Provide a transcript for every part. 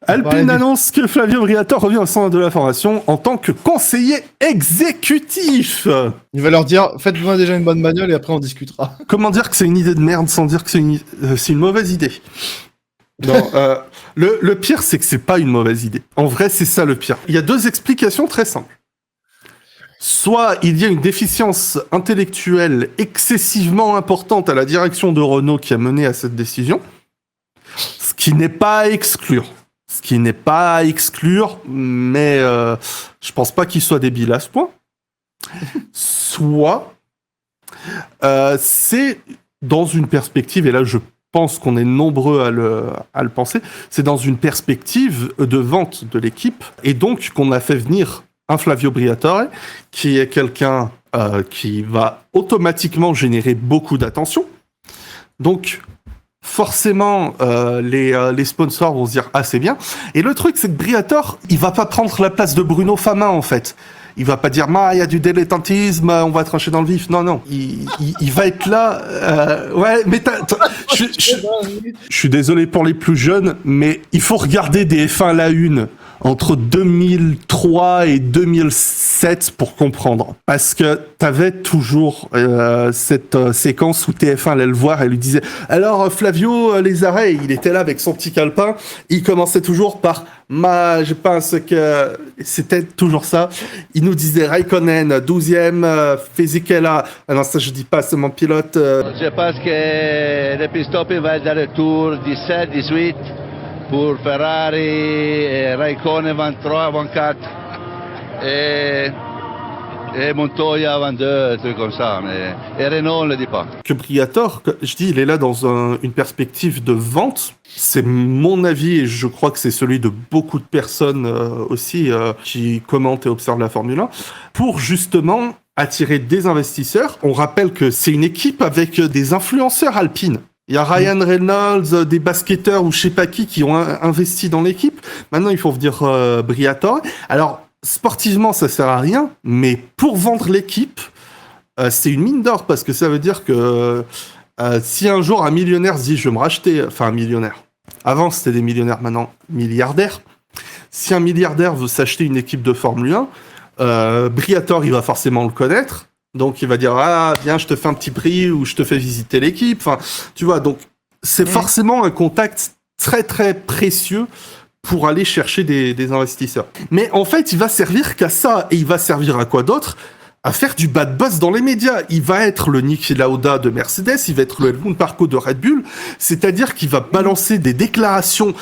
Alpine annonce que Flavio Briatore revient au centre de la formation en tant que conseiller exécutif. Il va leur dire, faites-moi déjà une bonne bagnole et après on discutera. Comment dire que c'est une idée de merde sans dire que c'est une mauvaise idée? Non, le pire, c'est que c'est pas une mauvaise idée. En vrai, c'est ça le pire. Il y a deux explications très simples. Soit il y a une déficience intellectuelle excessivement importante à la direction de Renault qui a mené à cette décision, ce qui n'est pas à exclure. Mais je pense pas qu'il soit débile à ce point. Soit c'est dans une perspective, et là je pense qu'on est nombreux à le penser, c'est dans une perspective de vente de l'équipe, et donc qu'on a fait venir un Flavio Briatore, qui est quelqu'un qui va automatiquement générer beaucoup d'attention. Donc forcément, les sponsors vont se dire « Ah, c'est bien ». Et le truc, c'est que Briatore, il va pas prendre la place de Bruno Famin, en fait. Il va pas dire « il y a du dilettantisme, on va trancher dans le vif ». Non. Il va être là... ouais, mais je suis désolé pour les plus jeunes, mais il faut regarder des F1 la une entre 2003 et 2007 pour comprendre. Parce que t'avais toujours cette séquence où TF1 allait le voir et lui disait « Alors Flavio, les arrêts », il était là avec son petit calepin, il commençait toujours par « je pense que c'était toujours ça ». Il nous disait Raikkonen, 12e, Fisichella, ah non ça je dis pas, c'est mon pilote. Je pense que le pit-stop va être dans le tour 17, 18 pour Ferrari, et Raikkonen 23, 24 et Montoya 22, trucs comme ça, mais et Renault on ne le dit pas. Que Briatore, je dis, il est là dans une perspective de vente. C'est mon avis et je crois que c'est celui de beaucoup de personnes aussi qui commentent et observent la Formule 1 pour justement attirer des investisseurs. On rappelle que c'est une équipe avec des influenceurs alpines. Il y a Ryan Reynolds, des basketteurs ou je sais pas qui ont investi dans l'équipe. Maintenant, il faut venir Briatore. Alors, sportivement, ça sert à rien, mais pour vendre l'équipe, c'est une mine d'or parce que ça veut dire que si un jour un millionnaire se dit « je vais me racheter », enfin un millionnaire, avant c'était des millionnaires, maintenant milliardaires, si un milliardaire veut s'acheter une équipe de Formule 1, Briatore, il va forcément le connaître. Donc, il va dire, ah, viens, je te fais un petit prix ou je te fais visiter l'équipe. Enfin, tu vois, donc, c'est forcément un contact très, très précieux pour aller chercher des investisseurs. Mais en fait, il va servir qu'à ça. Et il va servir à quoi d'autre? À faire du bad buzz dans les médias. Il va être le Niki Lauda de Mercedes, il va être le Helmut Marko de Red Bull. C'est-à-dire qu'il va balancer des déclarations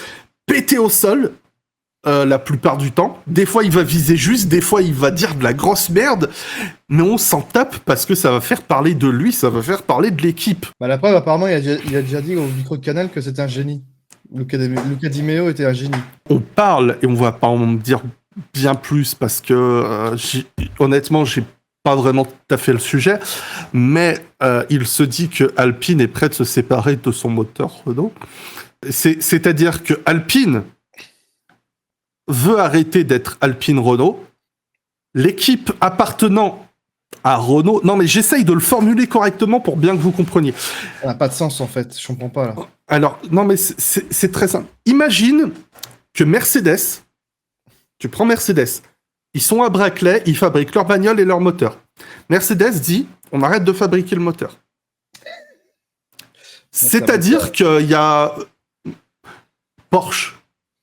pétées au sol, la plupart du temps. Des fois, il va viser juste, des fois, il va dire de la grosse merde, mais on s'en tape parce que ça va faire parler de lui, ça va faire parler de l'équipe. Bah, la preuve, apparemment, il a déjà dit au micro de Canal que c'était un génie. Luca Di Meo était un génie. On parle, et on va pas en dire bien plus parce que, honnêtement, j'ai pas vraiment tout à fait le sujet, mais il se dit que Alpine est prêt de se séparer de son moteur Renault. C'est-à-dire que Alpine veut arrêter d'être Alpine Renault. L'équipe appartenant à Renault... Non, mais j'essaye de le formuler correctement pour bien que vous compreniez. Ça n'a pas de sens, en fait. Je comprends pas, là. Alors, non, mais c'est très simple. Imagine que Mercedes... Tu prends Mercedes. Ils sont à Brackley, ils fabriquent leur bagnole et leur moteur. Mercedes dit, on arrête de fabriquer le moteur. C'est-à-dire qu'il y a Porsche...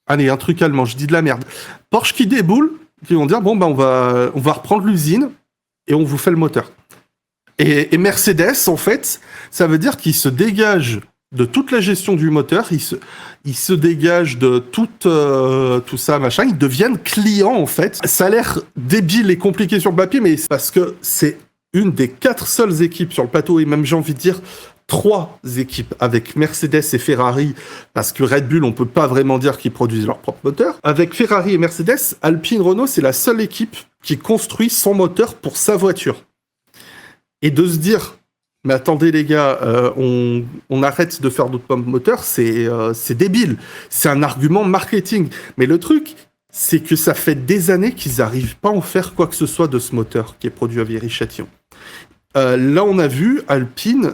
Allez, un truc allemand, je dis de la merde. Porsche qui déboule, qui vont dire, bon, ben, on va reprendre l'usine et on vous fait le moteur. Et Mercedes, en fait, ça veut dire qu'ils se dégagent de toute la gestion du moteur, ils se dégagent de tout ça, machin, ils deviennent clients, en fait. Ça a l'air débile et compliqué sur le papier, mais c'est parce que c'est une des 4 seules équipes sur le plateau, et même, j'ai envie de dire, 3 équipes avec Mercedes et Ferrari, parce que Red Bull, on peut pas vraiment dire qu'ils produisent leur propre moteur. Avec Ferrari et Mercedes, Alpine Renault, c'est la seule équipe qui construit son moteur pour sa voiture. Et de se dire, mais attendez les gars, on arrête de faire d'autres moteurs, c'est débile. C'est un argument marketing. Mais le truc, c'est que ça fait des années qu'ils n'arrivent pas à en faire quoi que ce soit de ce moteur qui est produit à Viry-Châtillon. Là, on a vu Alpine...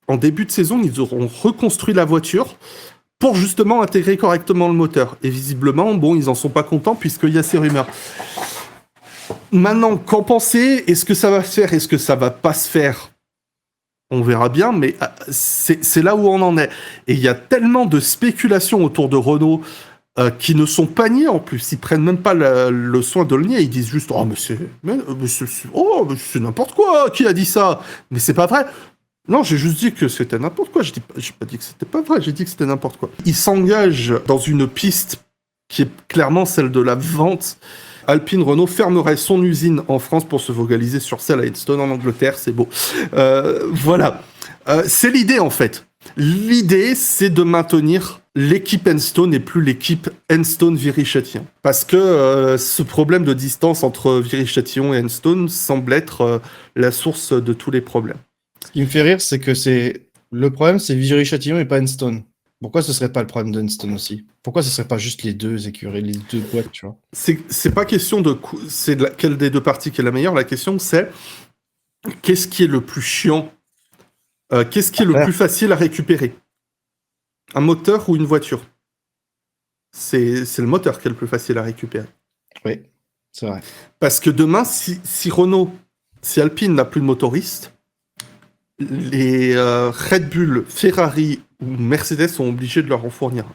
En début de saison, ils auront reconstruit la voiture pour justement intégrer correctement le moteur. Et visiblement, bon, ils en sont pas contents puisqu'il y a ces rumeurs. Maintenant, qu'en penser? Est-ce que ça va se faire? Est-ce que ça va pas se faire? On verra bien, mais c'est là où on en est. Et il y a tellement de spéculations autour de Renault qui ne sont pas niées en plus. Ils prennent même pas le soin de le nier. Ils disent juste oh mais c'est n'importe quoi. Qui a dit ça? Mais c'est pas vrai. Non, j'ai juste dit que c'était n'importe quoi. J'ai pas dit que c'était pas vrai. J'ai dit que c'était n'importe quoi. Ils s'engagent dans une piste qui est clairement celle de la vente. Alpine Renault fermerait son usine en France pour se focaliser sur celle à Enstone en Angleterre. C'est beau. Voilà. C'est l'idée en fait. L'idée, c'est de maintenir l'équipe Enstone et plus l'équipe Enstone-Viry-Châtillon. Parce que ce problème de distance entre Viry-Châtillon et Enstone semble être la source de tous les problèmes. Ce qui me fait rire, c'est que le problème, c'est Viry-Châtillon et pas Enstone. Pourquoi ce serait pas le problème d'Enstone aussi? Pourquoi ce serait pas juste les deux écuries, les deux boîtes, tu vois? C'est pas question de c'est quelle des deux parties qui est la meilleure. La question, c'est qu'est-ce qui est le plus chiant? Qu'est-ce qui est le plus facile à récupérer? Un moteur ou une voiture? C'est le moteur qui est le plus facile à récupérer. Oui, c'est vrai. Parce que demain, si Alpine n'a plus de motoriste, les Red Bull, Ferrari ou Mercedes sont obligés de leur en fournir.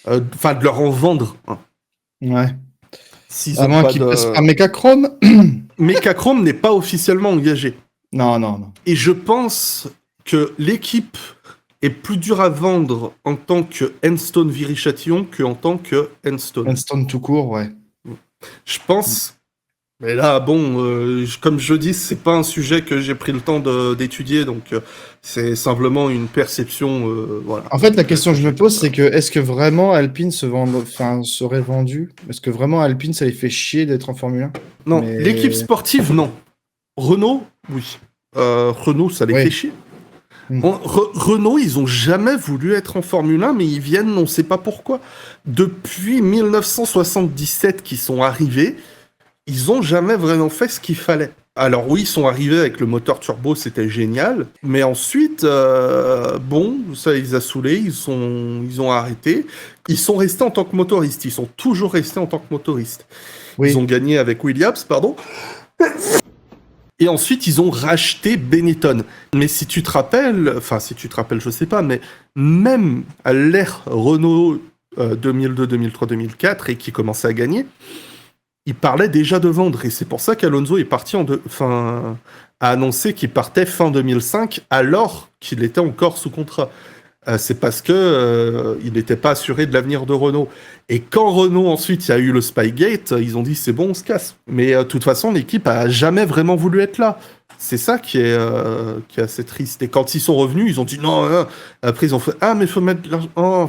Enfin, de leur en vendre. Ouais. À moins qu'ils passent par Mecachrome. Mecachrome n'est pas officiellement engagé. Non. Et je pense que l'équipe est plus dure à vendre en tant que Enstone Viry-Châtillon qu'en tant que Enstone. Enstone tout court, ouais. Je pense. Mais là, bon, comme je dis, c'est pas un sujet que j'ai pris le temps d'étudier, donc c'est simplement une perception. Voilà. En fait, la question que je me pose, c'est que est-ce que vraiment Alpine serait vendu? Est-ce que vraiment Alpine, ça les fait chier d'être en Formule 1? Non, l'équipe sportive, non. Renault, oui. Renault, ça les fait chier. Renault, ils ont jamais voulu être en Formule 1, mais ils viennent, on sait pas pourquoi. Depuis 1977 qu'ils sont arrivés, ils ont jamais vraiment fait ce qu'il fallait. Alors oui, ils sont arrivés avec le moteur turbo, c'était génial, mais ensuite, bon, ça les a saoulés, ils ont arrêté. Ils sont restés en tant que motoristes, ils sont toujours restés en tant que motoristes. Oui. Ils ont gagné avec Williams, pardon. Et ensuite, ils ont racheté Benetton. Mais si tu te rappelles, je sais pas, mais même à l'ère Renault 2002, 2003, 2004 et qui commençait à gagner, il parlait déjà de vendre. Et c'est pour ça qu'Alonso est parti a annoncé qu'il partait fin 2005 alors qu'il était encore sous contrat. C'est parce que il n'était pas assuré de l'avenir de Renault. Et quand Renault, ensuite, il y a eu le Spygate, ils ont dit c'est bon, on se casse. Mais de toute façon, l'équipe a jamais vraiment voulu être là. C'est ça qui est assez triste. Et quand ils sont revenus, ils ont dit non. Après, ils ont fait mais il faut mettre de l'argent. Oh,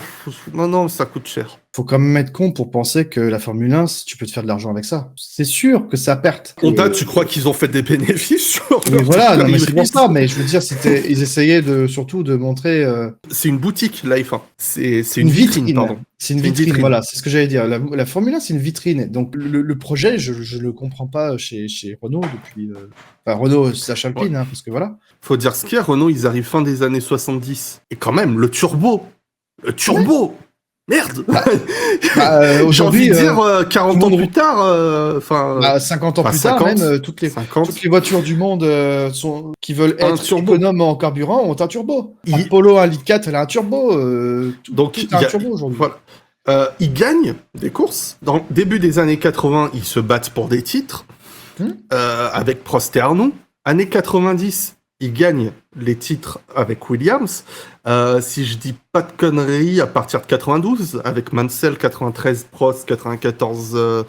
non, ça coûte cher. Faut quand même être con pour penser que la Formule 1, tu peux te faire de l'argent avec ça. C'est sûr que ça perte. Honda, tu crois qu'ils ont fait des bénéfices sur mais voilà, non, mais c'est pour ça. Mais je veux dire, ils essayaient surtout de montrer. C'est une boutique, la F1. C'est une vitrine, pardon. C'est une vitrine, voilà, c'est ce que j'allais dire. La Formule 1, c'est une vitrine. Donc le projet, je le comprends pas chez Renault depuis. Enfin, Renault, c'est Alpine, parce que voilà. Faut dire ce qu'il y a, Renault, ils arrivent fin des années 70. Et quand même, le turbo Merde. J'ai envie de dire 40 ans plus tard, 50 ans plus tard, même toutes les voitures du monde qui veulent être économes en carburant ont un turbo. Un Polo 1,4 litre, elle a un turbo. Donc il y a un turbo aujourd'hui. Voilà. Ils gagnent des courses. Dans le début des années 80, ils se battent pour des titres avec Prost et Arnoux. Années 90, ils gagnent les titres avec Williams. Si je dis pas de conneries, à partir de 92, avec Mansell, 93, Prost, 94,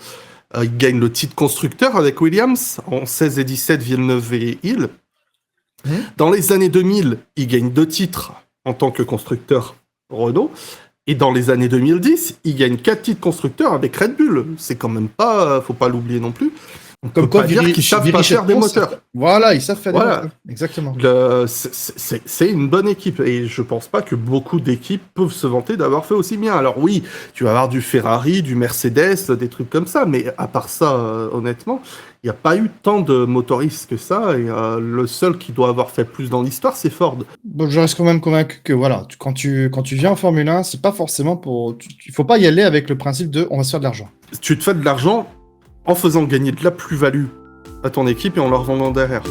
ils gagnent le titre constructeur avec Williams. En 16 et 17, Villeneuve et Hill. Dans les années 2000, ils gagnent 2 titres en tant que constructeur Renault. Et dans les années 2010, ils gagnent 4 titres constructeurs avec Red Bull. C'est quand même pas, faut pas l'oublier non plus. On Comme peut quoi, pas dire qu'ils savent pas faire des moteurs. Voilà, ils savent faire des Voilà. moteurs. Exactement. C'est une bonne équipe et je pense pas que beaucoup d'équipes peuvent se vanter d'avoir fait aussi bien. Alors oui, tu vas avoir du Ferrari, du Mercedes, des trucs comme ça, mais à part ça, honnêtement, il n'y a pas eu tant de motoristes que ça et le seul qui doit avoir fait plus dans l'histoire, c'est Ford. Bon, je reste quand même convaincu que voilà, quand tu viens en Formule 1, c'est pas forcément il faut pas y aller avec le principe de on va se faire de l'argent. Tu te fais de l'argent en faisant gagner de la plus-value à ton équipe et en leur vendant derrière.